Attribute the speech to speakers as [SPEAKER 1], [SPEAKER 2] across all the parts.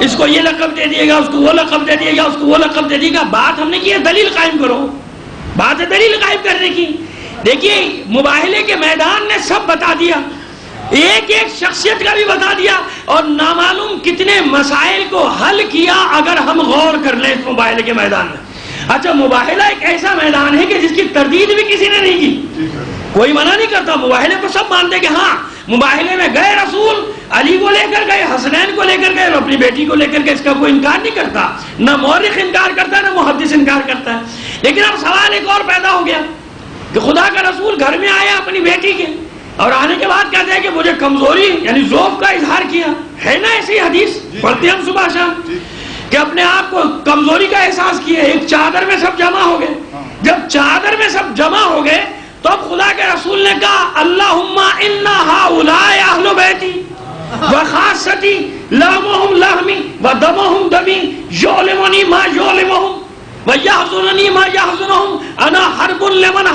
[SPEAKER 1] اس کو یہ لقب دے دیے گا، اس کو وہ لقب دے دیے گا، اس کو وہ لقب دے دیے گا. بات ہم نے کی ہے دلیل قائم کرو، بات ہے دلیل قائم کرنے کی. دیکھیے مباہلے کے میدان نے سب بتا دیا، ایک ایک شخصیت کا بھی بتا دیا، اور نامعلوم کتنے مسائل کو حل کیا اگر ہم غور کر لیں اس مباہلے کے میدان میں. اچھا مباہلہ ایک ایسا میدان ہے کہ جس کی تردید بھی کسی نے نہیں کی، کوئی منع نہیں کرتا. مباہلے کو سب مانتے کہ ہاں مباہلے میں گئے رسول، علی کو لے کر گئے، حسنین کو لے کر گئے، اور اپنی بیٹی کو لے کر گئے، اس کا کوئی انکار نہیں کرتا، نہ مورخ انکار کرتا ہے نہ محدث انکار کرتا ہے. لیکن اب سوال ایک اور پیدا ہو گیا کہ خدا کا رسول گھر میں آیا اپنی بیٹی کے، اور آنے کے بعد کہتے ہیں کہ مجھے کمزوری یعنی ضعف کا اظہار کیا ہے. نا ایسی حدیث پڑھتے ہم صبح شام کہ اپنے آپ کو کمزوری کا احساس کیے. ایک چادر میں سب جمع ہو گئے، جب چادر میں سب جمع ہو گئے تو اب خدا کے رسول نے کہا اللہم انا ہؤلاء اہل بیتی وخاصتی لحمہم لحمی ودمہم دمی یعلمنی ما یعلمہم ویحزننی ما یحزنہم انا حرب لمن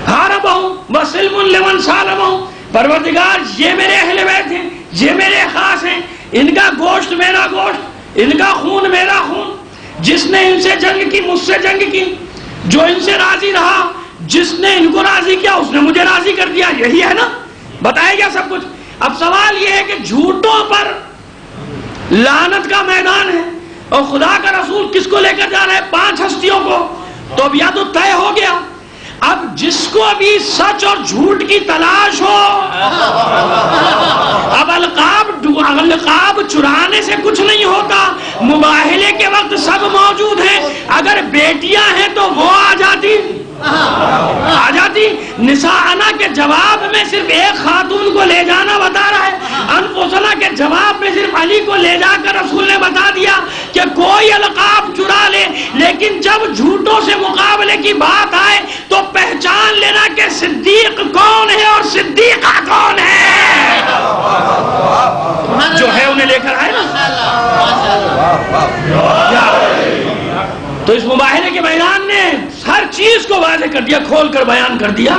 [SPEAKER 1] حاربہم وسلم لمن سالمہم. پروردگار یہ میرے اہل بیت ہیں، یہ میرے خاص ہیں، ان کا گوشت میرا گوشت، ان کا خون میرا خون. جس نے ان سے جنگ کی مجھ سے جنگ کی، جو ان سے راضی رہا، جس نے ان کو راضی کیا اس نے مجھے راضی کر دیا. یہی ہے نا، بتایا گیا سب کچھ. اب سوال یہ ہے کہ جھوٹوں پر لعنت کا میدان ہے، اور خدا کا رسول کس کو لے کر جا رہا ہے؟ 5 ہستیوں کو. تو اب یا تو طے ہو گیا، اب جس کو ابھی سچ اور جھوٹ کی تلاش ہو، اب القاب چرانے سے کچھ نہیں ہوتا. مباہلے کے وقت سب موجود ہیں، اگر بیٹیاں ہیں تو وہ آ جاتی. نساءنا کے جواب میں صرف ایک خاتون کو لے جانا بتا رہا ہے، انفسنا کے جواب میں صرف علی کو لے جا کر رسول نے بتا دیا کہ کوئی القاب چرا لے، لیکن جب جھوٹوں سے مقابلے کی بات آئے تو پہچان لینا کہ صدیق کون ہے اور صدیقہ کون ہے. جو ہے انہیں لے کر آئے نا. تو اس مباہلے کے میدان نے ہر چیز کو واضح کر دیا، کھول کر بیان کر دیا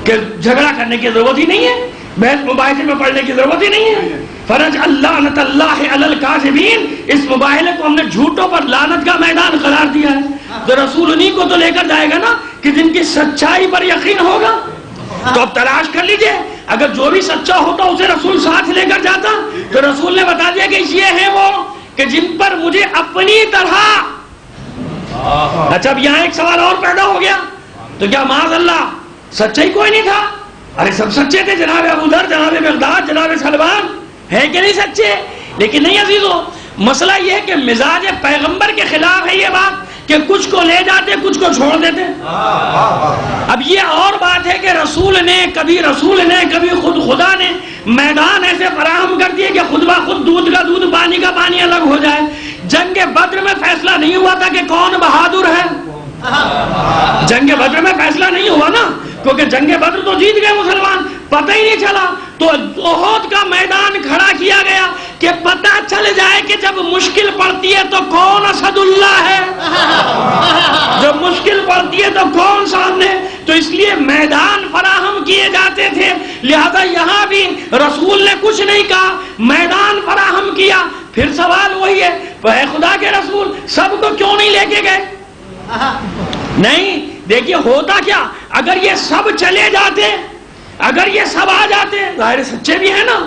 [SPEAKER 1] کہ جھگڑا کرنے کی ضرورت ہی نہیں ہے، بحث مباحثے میں پڑھنے کی ضرورت ہی نہیں ہے. فرج لعنت اللہ علی الکاذبین. اس مباہلے کو ہم نے جھوٹوں پر لعنت کا میدان قرار دیا ہے. تو رسول انہی کو تو لے کر جائے گا نا کہ جن کی سچائی پر یقین ہوگا. تو اب تلاش کر لیجئے، اگر جو بھی سچا ہوتا اسے رسول ساتھ لے کر جاتا تو رسول نے بتا دیا کہ یہ ہیں وہ کہ جن پر مجھے اپنی طرح. اچھا اب یہاں ایک سوال اور پیدا ہو گیا، تو کیا معاذ اللہ سچا ہی کوئی نہیں تھا؟ ارے سب سچے تھے، جناب ابوذر، جناب مقداد، جناب سلمان، ہے کہ نہیں سچے؟ لیکن نہیں عزیزو، مسئلہ یہ ہے کہ مزاج پیغمبر کے خلاف ہے یہ بات کہ کچھ کو لے جاتے کچھ کو چھوڑ دیتے. اب یہ اور بات ہے کہ رسول نے کبھی خود خدا نے میدان ایسے فراہم کر دیے کہ خود بخود دودھ کا دودھ پانی کا پانی الگ ہو جائے. جنگ بدر میں فیصلہ نہیں ہوا تھا کہ کون بہادر ہے، جنگ بدر میں فیصلہ نہیں ہوا نا، کیونکہ جنگ بدر تو جیت گئے مسلمان، پتہ ہی نہیں چلا. تو احد کا میدان کھڑا کیا گیا کہ پتہ چل جائے کہ جب مشکل پڑتی ہے تو کون اسد اللہ ہے، جب مشکل پڑتی ہے تو کون سامنے. تو اس لیے میدان فراہم کیے جاتے تھے، لہذا یہاں بھی رسول نے کچھ نہیں کہا، میدان فراہم کیا. پھر سوال وہی ہے، اے خدا کے رسول سب کو کیوں نہیں لے کے گئے؟ نہیں، دیکھیے ہوتا کیا، اگر یہ سب چلے جاتے، اگر یہ سب آ جاتے، ظاہر سچے بھی ہیں نا،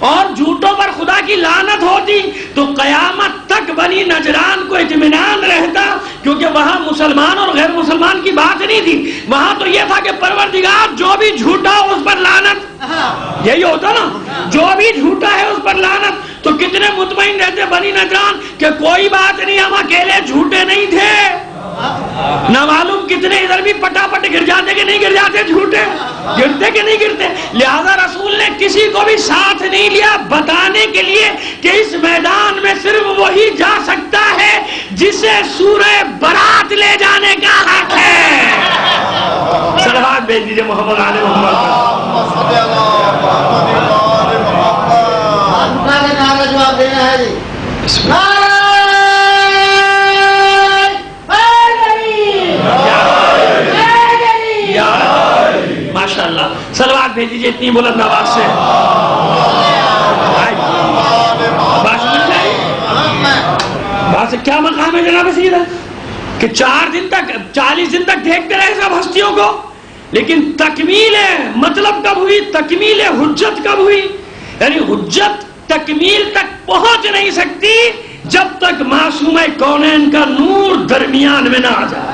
[SPEAKER 1] اور جھوٹوں پر خدا کی لعنت ہوتی تو قیامت تک بنی نجران کو اطمینان رہتا، کیونکہ وہاں مسلمان اور غیر مسلمان کی بات نہیں تھی. وہاں تو یہ تھا کہ پروردگار جو بھی جھوٹا ہو اس پر لعنت، یہی ہوتا نا، جو بھی جھوٹا ہے اس پر لعنت. تو کتنے مطمئن رہتے بنی نجران کہ کوئی بات نہیں، ہم اکیلے جھوٹے نہیں تھے. نہ معلوم کتنے ادھر بھی پٹا پٹ گر جاتے کہ نہیں گر جاتے، جھوٹے گرتے کہ نہیں گرتے. لہذا رسول نے کسی کو بھی ساتھ نہیں لیا، بتانے کے لیے کہ اس میدان میں صرف وہی جا سکتا ہے جسے سورہ برات لے جانے کا حق ہے. صلوات بھیج دیجئے محمد علیہ محمد. جواب دینا ہے جی. ماشاءاللہ صلوات بھیج دیجئے اتنی بلند آواز سے. سے کیا مقام ہے جناب سیدہ کہ 4 دن تک 40 دن تک دیکھتے رہے سب ہستیوں کو، لیکن تکمیل مطلب کب ہوئی، تکمیل حجت کب ہوئی؟ یعنی حجت تکمیل تک پہنچ نہیں سکتی جب تک معصومہ کونین کا نور درمیان میں نہ آ جائے.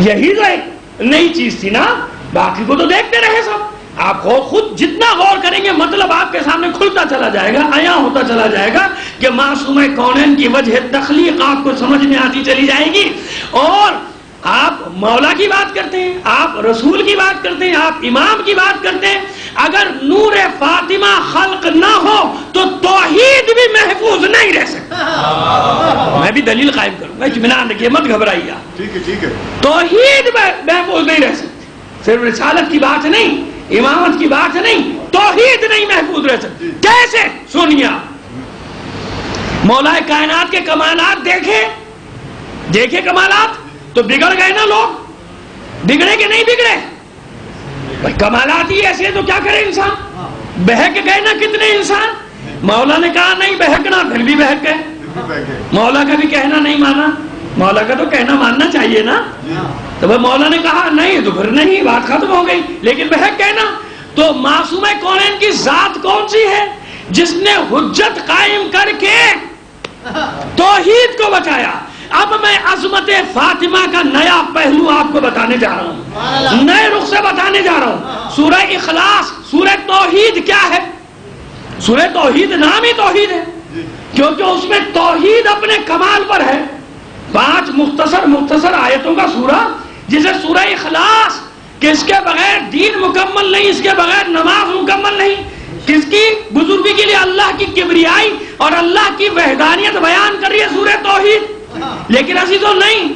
[SPEAKER 1] یہی تو ایک نئی چیز تھی نا، باقی کو تو دیکھتے رہے سب. آپ خود جتنا غور کریں گے مطلب آپ کے سامنے کھلتا چلا جائے گا، عیاں ہوتا چلا جائے گا کہ معصومہ کونین کی وجہ تخلیق آپ کو سمجھ میں آتی چلی جائے گی. اور آپ مولا کی بات کرتے ہیں، آپ رسول کی بات کرتے ہیں، آپ امام کی بات کرتے ہیں. اگر نور فاطمہ خلق نہ ہو تو توحید بھی محفوظ نہیں رہ سکتا. میں بھی دلیل قائم کروں گا، اطمینان رکھیے، مت گھبرائیے. ٹھیک ہے. توحید محفوظ نہیں رہ سکتی. صرف رسالت کی بات نہیں، امامت کی بات نہیں، توحید نہیں محفوظ رہ سکتی. کیسے؟ سنیے، مولا کائنات کے کمالات دیکھے کمالات تو بگڑ گئے نا لوگ. بگڑے کہ نہیں بگڑے؟ کمالات ہی ایسے تو کیا کرے انسان؟ بہک گئے نا کتنے انسان. مولا نے کہا نہیں بہکنا، پھر بھی بہک گئے. مولا کا بھی کہنا نہیں مانا. مولا کا تو کہنا ماننا چاہیے نا. تو مولا نے کہا نہیں تو پھر نہیں، بات ختم ہو گئی، لیکن بہک گئے نا. تو معصومہ کونین کی ذات کون سی ہے جس نے حجت قائم کر کے توحید کو بچایا. اب میں عظمت فاطمہ کا نیا پہلو آپ کو بتانے جا رہا ہوں، نئے رخ سے بتانے جا رہا ہوں. سورہ اخلاص، سورہ توحید کیا ہے؟ سورہ توحید نام ہی توحید ہے، کیونکہ اس میں توحید اپنے کمال پر ہے. 5 مختصر آیتوں کا سورہ جسے سورہ اخلاص، کہ اس کے بغیر دین مکمل نہیں، اس کے بغیر نماز مکمل نہیں. کس کی بزرگی کے لیے؟ اللہ کی کبریائی اور اللہ کی وحدانیت بیان کر رہی ہے سورہ توحید. لیکن عزیزو نہیں،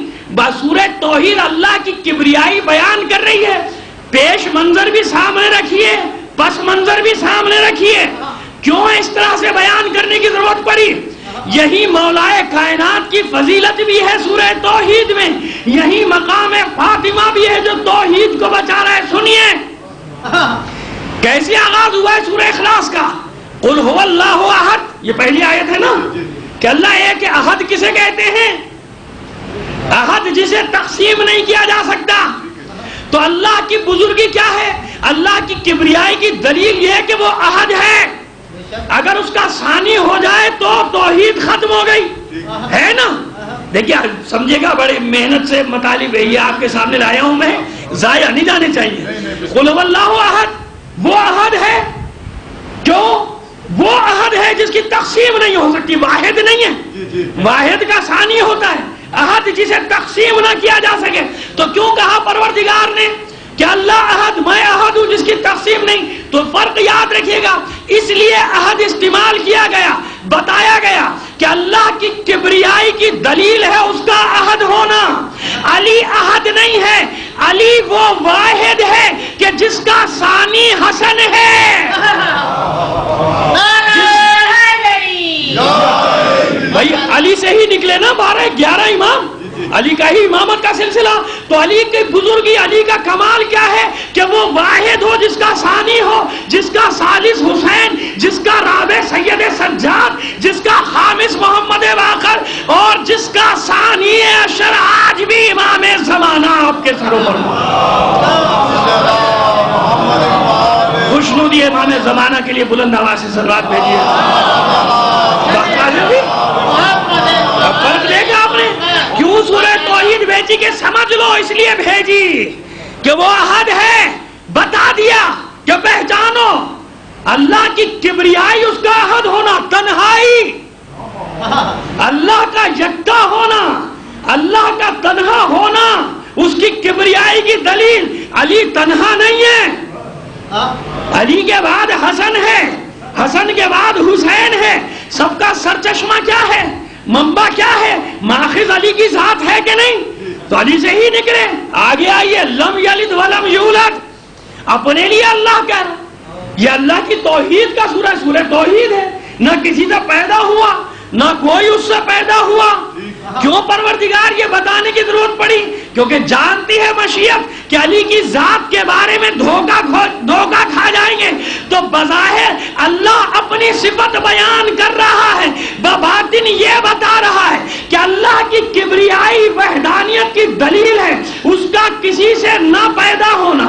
[SPEAKER 1] سورہ توحید اللہ کی کبریائی بیان کر رہی ہے. پیش منظر بھی سامنے رکھیے، پس منظر بھی سامنے رکھیے. کیوں اس طرح سے بیان کرنے کی ضرورت پڑی؟ یہی مولا کائنات کی فضیلت بھی ہے سورہ توحید میں، یہی مقام فاطمہ بھی ہے جو توحید کو بچا رہا ہے. سنیے کیسے آغاز ہوا ہے سورہ اخلاص کا. قل هو اللہ احد، یہ پہلی آیت ہے نا کہ اللہ ایک احد کسے کہتے ہیں؟ احد جسے تقسیم نہیں کیا جا سکتا. تو اللہ کی بزرگی کیا ہے؟ اللہ کی کبریائی کی دلیل یہ ہے کہ وہ احد ہے. اگر اس کا ثانی ہو جائے تو توحید ختم ہو گئی، ہے نا. دیکھیے سمجھے گا، بڑے محنت سے مطالب ہے یہ آپ کے سامنے لایا ہوں میں، ضائع نہیں جانے چاہیے. قل هو اللہ احد، وہ احد ہے. کیوں؟ وہ احد ہے جس کی تقسیم نہیں ہو سکتی. واحد نہیں ہے، واحد کا ثانی ہوتا ہے. احد جسے تقسیم نہ کیا جا سکے. تو کیوں کہا پروردگار نے کہ اللہ احد، میں احد ہوں جس کی تقسیم نہیں؟ تو فرق یاد رکھیے گا. اس لیے احد استعمال کیا گیا، بتایا گیا کہ اللہ کی کبریائی کی دلیل ہے اس کا احد ہونا. علی احد نہیں ہے، علی وہ واحد ہے کہ جس کا ثانی حسن ہے. بھائی علی سے ہی نکلے نا 12-11 امام، علی کا ہی امامت کا سلسلہ. تو علی کی بزرگی، علی کا کمال کیا ہے کہ وہ واحد ہو جس کا ثانی ہو، جس کا ثالث حسین، جس کا رابع سید سجاد، جس کا خامس محمد باقر، اور جس کا ثانی اشر آج بھی امام زمانہ آپ کے سروں پر. خوشنودی امام زمانہ کے لیے بلند آواز سے صلوات بھیجیے. فرق دیکھا آپ نے کیوں سورہ توحید بھیجی؟ کہ سمجھ لو اس لیے بھیجی کہ وہ احد ہے. بتا دیا کہ پہچانو اللہ کی کبریائی، اس کا احد ہونا، تنہائی، اللہ کا یکتا ہونا، اللہ کا تنہا ہونا، اس کی کبریائی کی دلیل. علی تنہا نہیں ہے، علی کے بعد حسن ہے، حسن کے بعد حسین ہے. سب کا سرچشمہ کیا ہے؟ منبع کیا ہے؟ ماخذ علی کی ذات ہے کہ نہیں؟ تو علی سے ہی نکلے. آگے آئیے، لم یلد ولم یولد، اپنے لیے اللہ کہہ رہا. یہ اللہ کی توحید کا سورہ، سورہ توحید ہے. نہ کسی سے پیدا ہوا، نہ کوئی اس سے پیدا ہوا. کیوں پروردگار یہ بتانے کی ضرورت پڑی؟ کیونکہ جانتی ہے مشیت کہ علی کی ذات کے بارے میں دھوکہ کھا جائیں گے. تو بظاہر اللہ اپنی صفت بیان کر رہا ہے، بباطن یہ بتا رہا ہے کی دلیل ہے اس کا کسی سے نہ پیدا ہونا